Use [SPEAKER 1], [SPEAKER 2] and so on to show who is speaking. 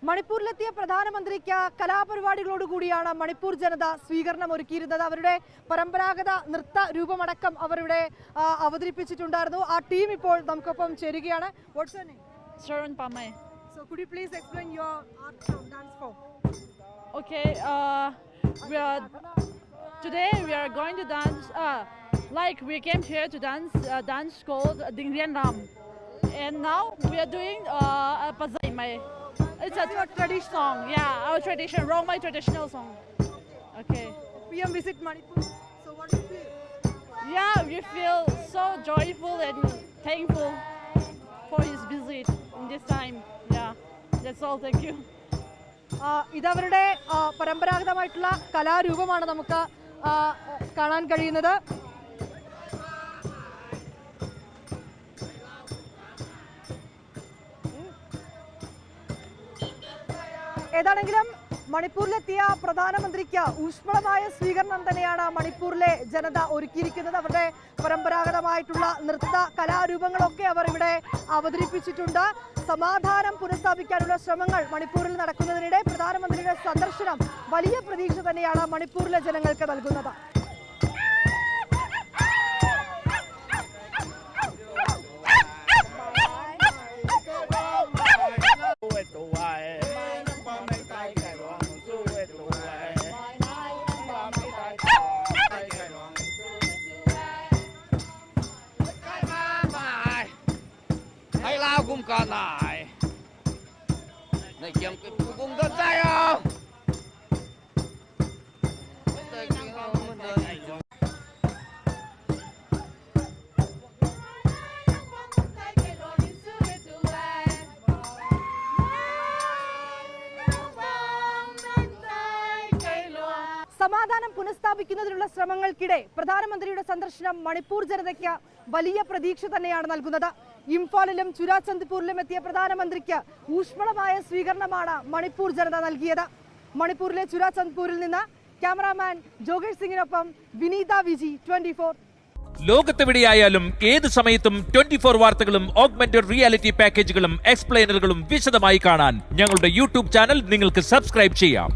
[SPEAKER 1] മണിപ്പൂരിലെത്തിയ പ്രധാനമന്ത്രിക്ക് കലാപരിപാടികളോടുകൂടിയാണ് മണിപ്പൂർ ജനത സ്വീകരണം ഒരുക്കിയിരുന്നത്. അവരുടെ പരമ്പരാഗത നൃത്ത രൂപമടക്കം അവരുടെ അവതരിപ്പിച്ചിട്ടുണ്ടായിരുന്നു. ആ ടീം ഇപ്പോൾ നമുക്കൊപ്പം ചേരുകയാണ്. What's your name?
[SPEAKER 2] Sharon Pamay.
[SPEAKER 1] So could you please explain your art form, dance form?
[SPEAKER 2] Okay, today we are going to dance. Like we came here to dance a dance called Ding Rien Ram, and now we are doing a Pazai Mai. It's a traditional song, yeah, our tradition, Rongmai traditional song. Okay.
[SPEAKER 1] PM visit Manipur. So what do you feel?
[SPEAKER 2] Yeah, we feel so joyful and thankful for his visit in this time. Yeah, that's all. Thank you.
[SPEAKER 1] ഇതവരുടെ പരമ്പരാഗതമായിട്ടുള്ള കലാരൂപമാണ് നമുക്ക് കാണാൻ കഴിയുന്നത്. ഏതാണെങ്കിലും മണിപ്പൂരിലെത്തിയ പ്രധാനമന്ത്രിക്ക് ഊഷ്മളമായ സ്വീകരണം തന്നെയാണ് മണിപ്പൂരിലെ ജനത ഒരുക്കിയിരിക്കുന്നത്. അവരുടെ പരമ്പരാഗതമായിട്ടുള്ള നൃത്ത കലാരൂപങ്ങളൊക്കെ അവർ ഇവിടെ അവതരിപ്പിച്ചിട്ടുണ്ട്. സമാധാനം പുനഃസ്ഥാപിക്കാനുള്ള ശ്രമങ്ങൾ മണിപ്പൂരിൽ നടക്കുന്നതിനിടെ പ്രധാനമന്ത്രിയുടെ സന്ദർശനം വലിയ പ്രതീക്ഷ തന്നെയാണ് മണിപ്പൂരിലെ ജനങ്ങൾക്ക് നൽകുന്നത്.
[SPEAKER 3] cũng có này này kiếm cái cũng rất dai không
[SPEAKER 1] സമാധാനം പുനഃസ്ഥാപിക്കുന്നതിനുള്ള ശ്രമങ്ങൾക്കിടെ പ്രധാനമന്ത്രിയുടെ സന്ദർശനം മണിപ്പൂർ ജനതയ്ക്ക് വലിയ പ്രതീക്ഷ തന്നെയാണ് നൽകുന്നത്. ഇംഫാലിലും ചുരാചന്ദ്പൂരിലും എത്തിയ പ്രധാനമന്ത്രിക്ക് ഊഷ്മളമായ സ്വീകരണമാണ് മണിപ്പൂർ ജനത നൽകിയത്. മണിപ്പൂരിലെ ചുരാചന്ദ്പൂരിൽ നിന്ന് ക്യാമറാമാൻ ജോഗേഷ് സിംഗിനൊപ്പം വിനീത വിജി, 24.
[SPEAKER 4] ലോകത്തെവിടെയായാലും ഏത് സമയത്തും 24 വാർത്തകളും ഓഗ്മെന്റഡ് റിയാലിറ്റി പാക്കേജുകളും എക്സ്പ്ലെയിനറുകളും വിശദമായി കാണാൻ ഞങ്ങളുടെ യൂട്യൂബ് ചാനൽ നിങ്ങൾക്ക് സബ്സ്ക്രൈബ് ചെയ്യാം.